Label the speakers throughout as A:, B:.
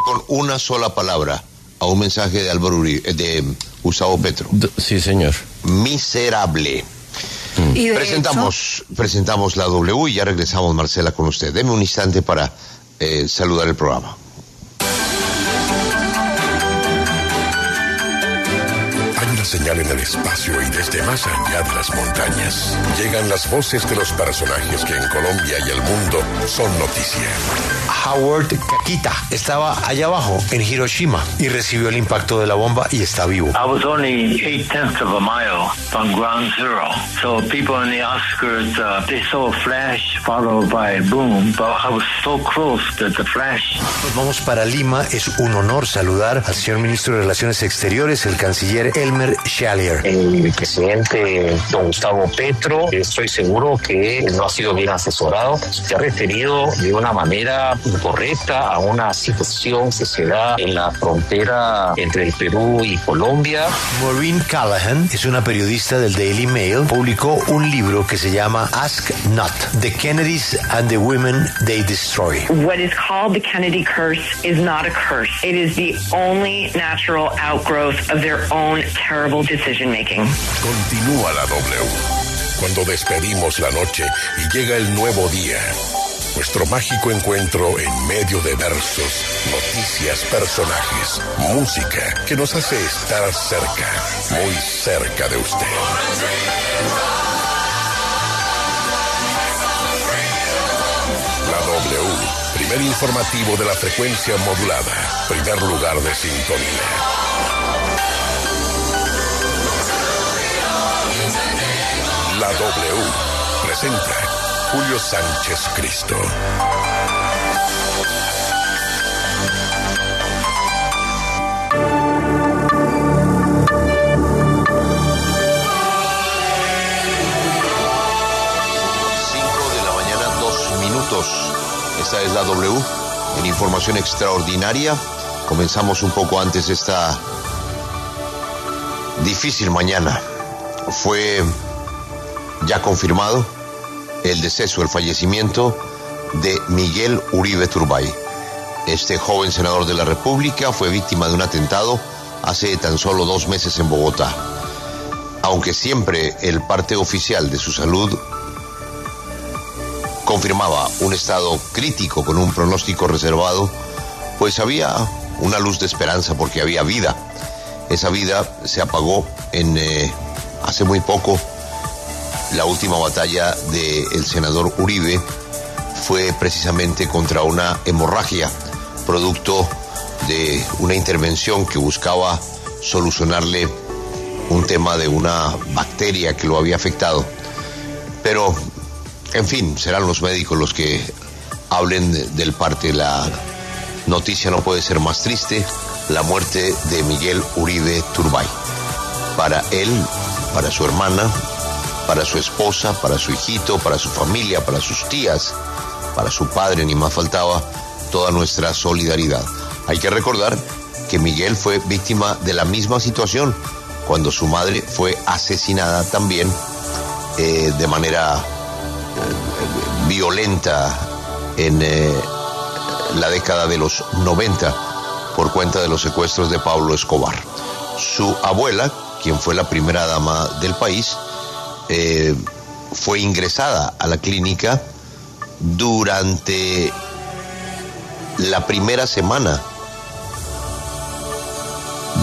A: con una sola palabra a un mensaje de Álvaro Uribe, de Gustavo Petro.
B: Sí, señor.
A: Miserable.
C: Y
A: presentamos la W y ya regresamos, Marcela, con usted. Deme un instante para saludar el programa.
D: Señal en el espacio y desde más allá de las montañas llegan las voces de los personajes que en Colombia y el mundo son noticia.
E: Howard Kakita estaba allá abajo en Hiroshima y recibió el impacto de la bomba y está vivo.
F: I was only 8/10 of a mile from ground zero, so people in the outskirts they saw a flash followed by a boom, but I was so close that the flash.
E: Nos vamos para Lima. Es un honor saludar al señor ministro de Relaciones Exteriores, el canciller Elmer Schalier.
G: El presidente don Gustavo Petro, estoy seguro que no ha sido bien asesorado. Se ha referido de una manera incorrecta a una situación que se da en la frontera entre el Perú y Colombia.
E: Maureen Callahan es una periodista del Daily Mail. Publicó un libro que se llama Ask Not: The Kennedys and the Women They Destroy.
H: What is called the Kennedy curse is not a curse. It is the only natural outgrowth of their own terrible decision making.
D: Continúa la W. Cuando despedimos la noche y llega el nuevo día. Nuestro mágico encuentro en medio de versos, noticias, personajes, música que nos hace estar cerca, muy cerca de usted. La W, primer informativo de la frecuencia modulada, primer lugar de sintonía. La W presenta Julio Sánchez Cristo.
A: Esta es la W, en información extraordinaria. Comenzamos un poco antes esta difícil mañana. Fue ya confirmado el deceso, el fallecimiento de Miguel Uribe Turbay. Este joven senador de la República fue víctima de un atentado hace tan solo 2 meses en Bogotá. Aunque siempre el parte oficial de su salud confirmaba un estado crítico con un pronóstico reservado, pues había una luz de esperanza porque había vida. Esa vida se apagó hace muy poco. La última batalla del senador Uribe fue precisamente contra una hemorragia, producto de una intervención que buscaba solucionarle un tema de una bacteria que lo había afectado. Pero en fin, serán los médicos los que hablen del parte. La noticia no puede ser más triste: la muerte de Miguel Uribe Turbay. Para él, para su hermana, para su esposa, para su hijito, para su familia, para sus tías, para su padre, ni más faltaba, toda nuestra solidaridad. Hay que recordar que Miguel fue víctima de la misma situación cuando su madre fue asesinada también de manera violenta en la década de los 90 por cuenta de los secuestros de Pablo Escobar. Su abuela, quien fue la primera dama del país, fue ingresada a la clínica durante la primera semana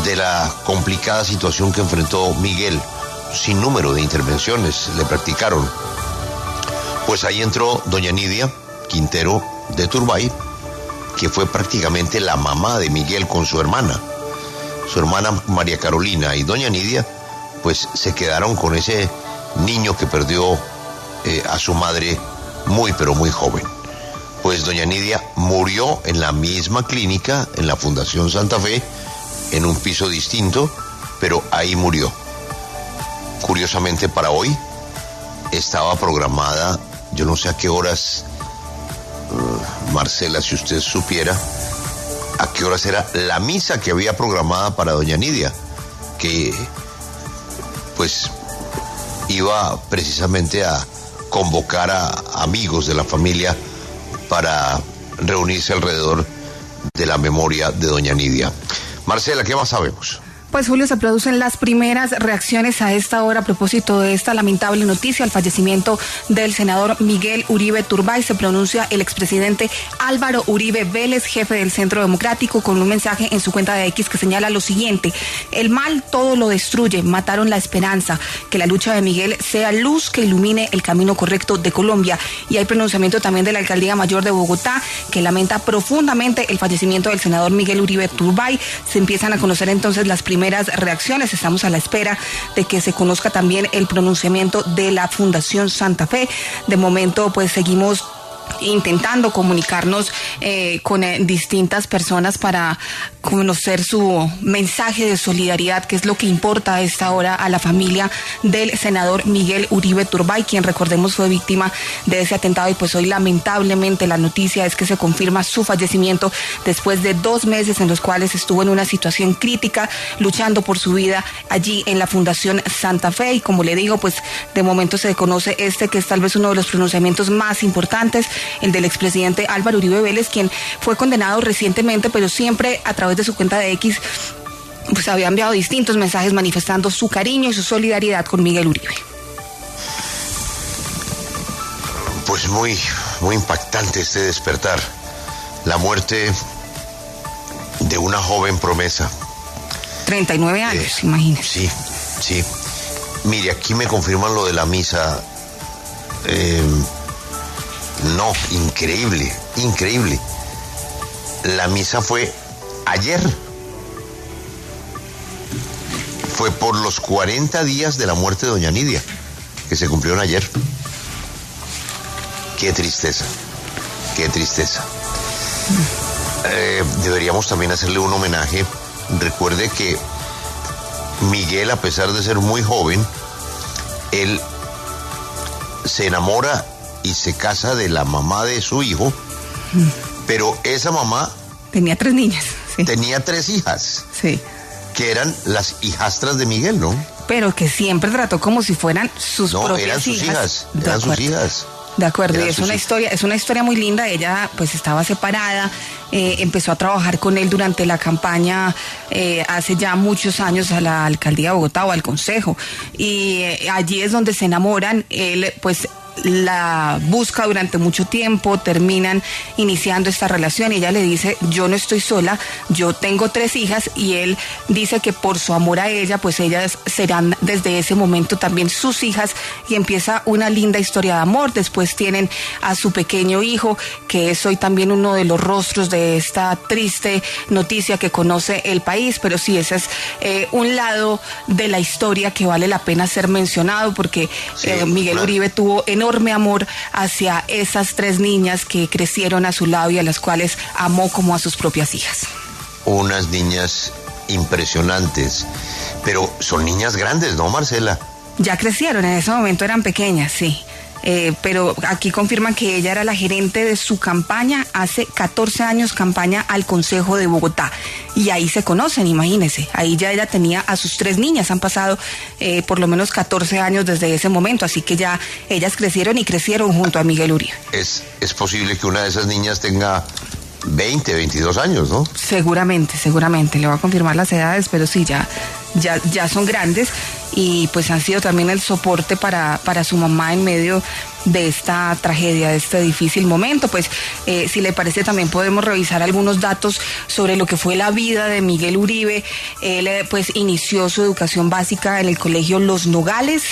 A: de la complicada situación que enfrentó Miguel. Sin número de intervenciones le practicaron. Pues ahí entró doña Nidia Quintero de Turbay, que fue prácticamente la mamá de Miguel con su hermana. Su hermana María Carolina y doña Nidia, pues se quedaron con ese niño que perdió a su madre muy pero muy joven. Pues doña Nidia murió en la misma clínica, en la Fundación Santa Fe, en un piso distinto, pero ahí murió. Curiosamente, para hoy estaba programada, yo no sé a qué horas, Marcela, si usted supiera, a qué horas era la misa que había programada para doña Nidia, que pues iba precisamente a convocar a amigos de la familia para reunirse alrededor de la memoria de doña Nidia. Marcela, ¿qué más sabemos?
B: Pues Julio, se producen las primeras reacciones a esta hora a propósito de esta lamentable noticia, el fallecimiento del senador Miguel Uribe Turbay. Se pronuncia el expresidente Álvaro Uribe Vélez, jefe del Centro Democrático, con un mensaje en su cuenta de X que señala lo siguiente: el mal todo lo destruye, mataron la esperanza, que la lucha de Miguel sea luz que ilumine el camino correcto de Colombia. Y hay pronunciamiento también de la Alcaldía Mayor de Bogotá, que lamenta profundamente el fallecimiento del senador Miguel Uribe Turbay. Se empiezan a conocer entonces las primeras reacciones. Estamos a la espera de que se conozca también el pronunciamiento de la Fundación Santa Fe. De momento, pues seguimos intentando comunicarnos con distintas personas para conocer su mensaje de solidaridad, que es lo que importa a esta hora a la familia del senador Miguel Uribe Turbay, quien, recordemos, fue víctima de ese atentado. Y pues hoy lamentablemente la noticia es que se confirma su fallecimiento después de 2 meses en los cuales estuvo en una situación crítica luchando por su vida allí en la Fundación Santa Fe. Y como le digo, pues de momento se conoce que es tal vez uno de los pronunciamientos más importantes, el del expresidente Álvaro Uribe Vélez, quien fue condenado recientemente, pero siempre a través de su cuenta de X pues había enviado distintos mensajes manifestando su cariño y su solidaridad con Miguel Uribe.
A: Pues muy impactante este despertar. La muerte de una joven promesa.
B: 39 años, imagínese.
A: Sí. Mire, aquí me confirman lo de la misa. No, increíble. La misa fue ayer. Fue por los 40 días de la muerte de doña Nidia, que se cumplieron ayer. Qué tristeza. Deberíamos también hacerle un homenaje. Recuerde que Miguel, a pesar de ser muy joven, él se enamora y se casa de la mamá de su hijo, pero esa mamá
B: tenía 3 niñas. Sí.
A: Tenía 3 hijas.
B: Sí.
A: Que eran las hijastras de Miguel, ¿no?
B: Pero que siempre trató como si fueran sus propias hijas.
A: Eran sus hijas.
B: De acuerdo, y es una historia muy linda. Ella pues estaba separada, empezó a trabajar con él durante la campaña hace ya muchos años a la alcaldía de Bogotá o al consejo, y allí es donde se enamoran. Él pues la busca durante mucho tiempo, terminan iniciando esta relación y ella le dice: yo no estoy sola, yo tengo 3 hijas, y él dice que por su amor a ella, pues ellas serán desde ese momento también sus hijas, y empieza una linda historia de amor. Después tienen a su pequeño hijo, que es hoy también uno de los rostros de esta triste noticia que conoce el país. Pero sí, ese es un lado de la historia que vale la pena ser mencionado, porque Miguel Uribe tuvo enorme amor hacia esas 3 niñas que crecieron a su lado y a las cuales amó como a sus propias hijas.
A: Unas niñas impresionantes, pero son niñas grandes, ¿no, Marcela?
B: Ya crecieron, en ese momento eran pequeñas, sí. Pero aquí confirman que ella era la gerente de su campaña hace 14 años, campaña al Consejo de Bogotá, y ahí se conocen, imagínense. Ahí ya ella tenía a sus 3 niñas, han pasado por lo menos 14 años desde ese momento, así que ya ellas crecieron junto a Miguel Uribe.
A: Es posible que una de esas niñas tenga 20, 22 años, ¿no?
B: Seguramente, le voy a confirmar las edades, pero sí, ya son grandes, y pues han sido también el soporte para su mamá en medio de esta tragedia, de este difícil momento. Pues si le parece, también podemos revisar algunos datos sobre lo que fue la vida de Miguel Uribe. Él pues inició su educación básica en el colegio Los Nogales.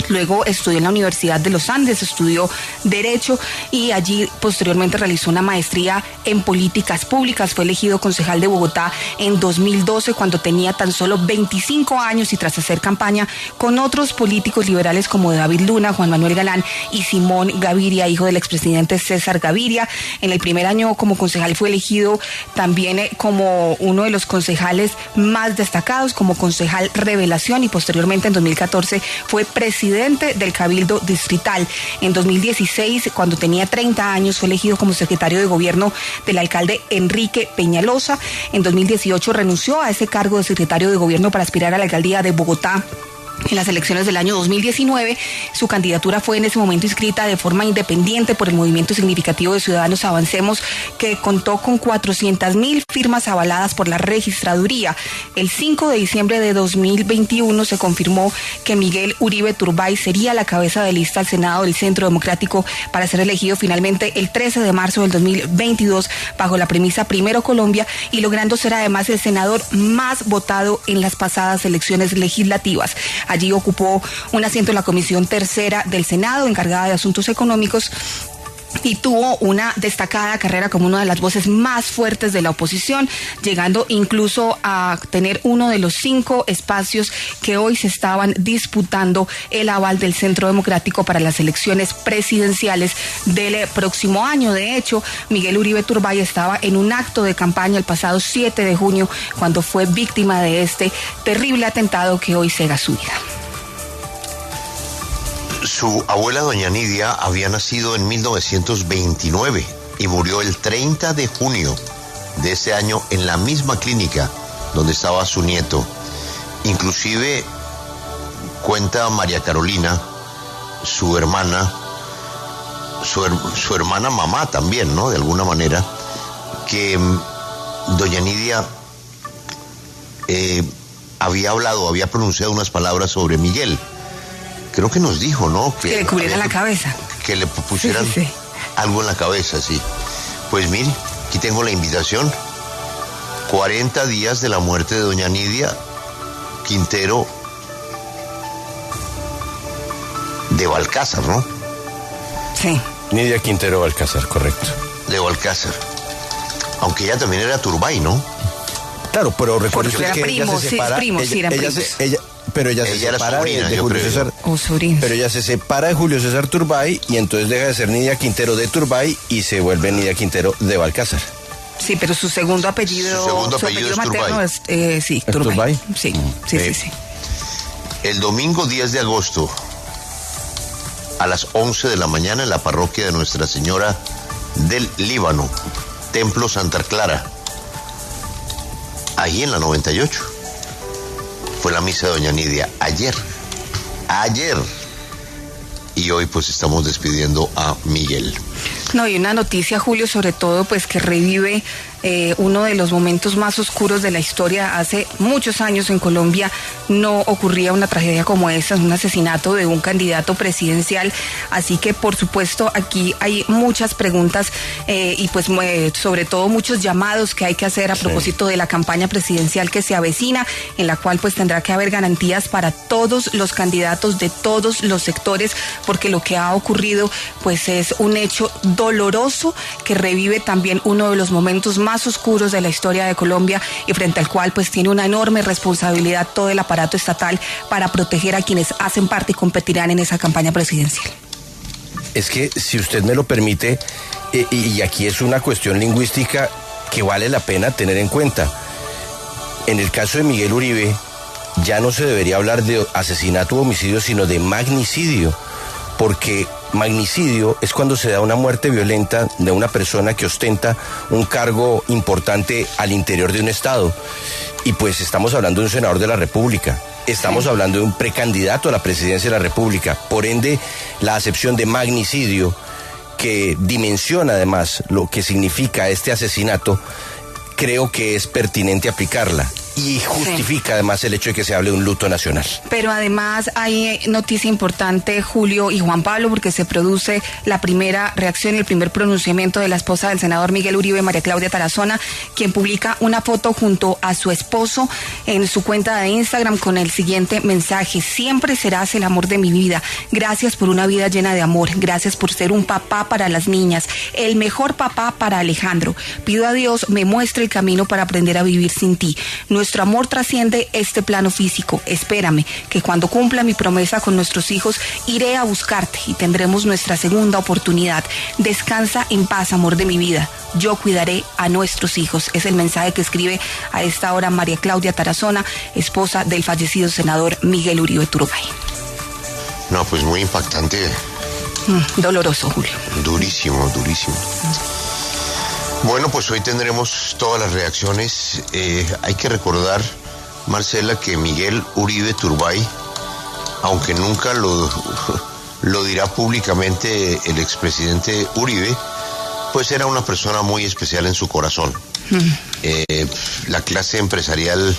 B: Luego estudió en la Universidad de los Andes, estudió Derecho, y allí posteriormente realizó una maestría en Políticas Públicas. Fue elegido concejal de Bogotá en 2012, cuando tenía tan solo 25 años, y tras hacer campaña con otros políticos liberales como David Luna, Juan Manuel Galán y Simón Gaviria, hijo del expresidente César Gaviria. En el primer año como concejal fue elegido también como uno de los concejales más destacados, como concejal revelación, y posteriormente en 2014 fue presidente del Cabildo Distrital. En 2016, cuando tenía 30 años, fue elegido como secretario de gobierno del alcalde Enrique Peñalosa. En 2018 renunció a ese cargo de secretario de gobierno para aspirar a la alcaldía de Bogotá En las elecciones del año 2019, su candidatura fue en ese momento inscrita de forma independiente por el Movimiento Significativo de Ciudadanos Avancemos, que contó con 400.000 firmas avaladas por la registraduría. El 5 de diciembre de 2021 se confirmó que Miguel Uribe Turbay sería la cabeza de lista al Senado del Centro Democrático para ser elegido finalmente el 13 de marzo del 2022 bajo la premisa Primero Colombia, y logrando ser además el senador más votado en las pasadas elecciones legislativas. Allí ocupó un asiento en la Comisión Tercera del Senado, encargada de asuntos económicos, y tuvo una destacada carrera como una de las voces más fuertes de la oposición, llegando incluso a tener uno de los 5 espacios que hoy se estaban disputando el aval del Centro Democrático para las elecciones presidenciales del próximo año. De hecho, Miguel Uribe Turbay estaba en un acto de campaña el pasado 7 de junio cuando fue víctima de este terrible atentado que hoy cega su vida.
A: Su abuela doña Nidia había nacido en 1929 y murió el 30 de junio de ese año en la misma clínica donde estaba su nieto. Inclusive cuenta María Carolina, su hermana, su hermana mamá también, ¿no? De alguna manera, que doña Nidia había pronunciado unas palabras sobre Miguel. Creo que nos dijo, ¿no?
B: Que le cubrieran la cabeza.
A: Que le pusieran algo en la cabeza, sí. Pues mire, aquí tengo la invitación. 40 días de la muerte de doña Nidia Quintero de Balcázar, ¿no?
B: Sí.
C: Nidia Quintero Balcázar, correcto.
A: De Balcázar. Aunque ella también era Turbay, ¿no?
C: Claro, pero recuerde usted que
B: primo,
C: ella se separa.
A: Pero ella
C: se separa de Julio César.
B: Pero
C: ella se separa de Julio César Turbay y entonces deja de ser Nidia Quintero de Turbay y se vuelve Nidia Quintero de Balcázar.
B: Sí, pero su segundo apellido
A: es
B: materno
A: Turbay.
B: Sí,
C: Turbay.
B: Sí.
A: El domingo 10 de agosto a las 11 de la mañana en la parroquia de Nuestra Señora del Líbano, Templo Santa Clara, ahí en la 98. Fue la misa de doña Nidia ayer. Y hoy pues estamos despidiendo a Miguel.
B: No, y una noticia, Julio, sobre todo pues que revive uno de los momentos más oscuros de la historia. Hace muchos años en Colombia no ocurría una tragedia como esta, un asesinato de un candidato presidencial, así que por supuesto aquí hay muchas preguntas y pues sobre todo muchos llamados que hay que hacer a propósito de la campaña presidencial que se avecina, en la cual pues tendrá que haber garantías para todos los candidatos de todos los sectores, porque lo que ha ocurrido pues es un hecho doloroso que revive también uno de los momentos más oscuros de la historia de Colombia y frente al cual pues tiene una enorme responsabilidad todo el aparato estatal para proteger a quienes hacen parte y competirán en esa campaña presidencial.
C: Es que, si usted me lo permite, y aquí es una cuestión lingüística que vale la pena tener en cuenta. En el caso de Miguel Uribe, ya no se debería hablar de asesinato o homicidio, sino de magnicidio, porque magnicidio es cuando se da una muerte violenta de una persona que ostenta un cargo importante al interior de un estado. Y pues estamos hablando de un senador de la República, estamos hablando de un precandidato a la presidencia de la República. Por ende, la acepción de magnicidio, que dimensiona además lo que significa este asesinato, creo que es pertinente aplicarla. Y justifica además el hecho de que se hable de un luto nacional.
B: Pero además hay noticia importante, Julio y Juan Pablo, porque se produce la primera reacción y el primer pronunciamiento de la esposa del senador Miguel Uribe, María Claudia Tarazona, quien publica una foto junto a su esposo en su cuenta de Instagram con el siguiente mensaje: siempre serás el amor de mi vida, gracias por una vida llena de amor, gracias por ser un papá para las niñas, el mejor papá para Alejandro, pido a Dios me muestre el camino para aprender a vivir sin ti. Nuestro amor trasciende este plano físico. Espérame, que cuando cumpla mi promesa con nuestros hijos, iré a buscarte y tendremos nuestra segunda oportunidad. Descansa en paz, amor de mi vida. Yo cuidaré a nuestros hijos. Es el mensaje que escribe a esta hora María Claudia Tarazona, esposa del fallecido senador Miguel Uribe Turbay.
A: No, pues muy impactante.
B: Doloroso, Julio.
A: Durísimo. Bueno, pues hoy tendremos todas las reacciones. Hay que recordar, Marcela, que Miguel Uribe Turbay aunque nunca lo dirá públicamente el expresidente Uribe, pues era una persona muy especial en su corazón. La clase empresarial,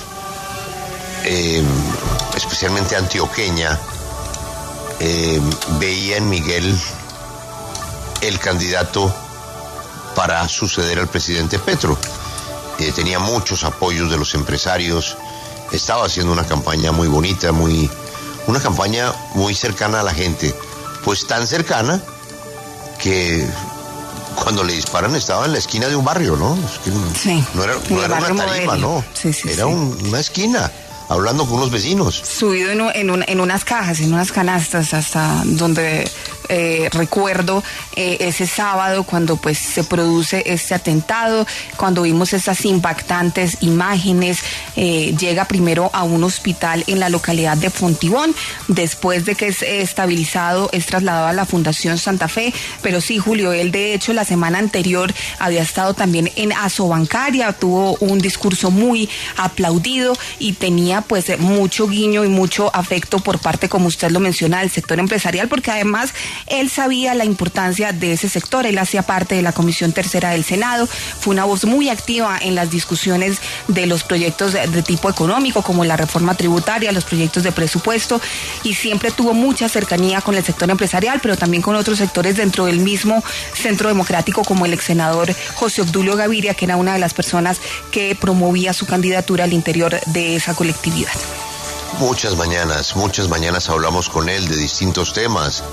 A: especialmente antioqueña, veía en Miguel el candidato para suceder al presidente Petro. Tenía muchos apoyos de los empresarios, estaba haciendo una campaña muy bonita, una campaña muy cercana a la gente, pues tan cercana que cuando le disparan estaba en la esquina de un barrio, ¿no? Es que
B: sí,
A: no era una tarima, ¿no?
B: Sí,
A: era una esquina, hablando con unos vecinos.
B: Subido en unas cajas, en unas canastas, hasta donde recuerdo ese sábado cuando pues se produce este atentado, cuando vimos esas impactantes imágenes. Llega primero a un hospital en la localidad de Fontibón, después de que es estabilizado es trasladado a la Fundación Santa Fe. Pero sí, Julio, él de hecho la semana anterior había estado también en Asobancaria, tuvo un discurso muy aplaudido y tenía pues mucho guiño y mucho afecto por parte, como usted lo menciona, del sector empresarial, porque además él sabía la importancia de ese sector. Él hacía parte de la Comisión Tercera del Senado, fue una voz muy activa en las discusiones de los proyectos de tipo económico, como la reforma tributaria, los proyectos de presupuesto, y siempre tuvo mucha cercanía con el sector empresarial, pero también con otros sectores dentro del mismo Centro Democrático, como el ex senador José Obdulio Gaviria, que era una de las personas que promovía su candidatura al interior de esa colectividad.
A: Muchas mañanas hablamos con él de distintos temas.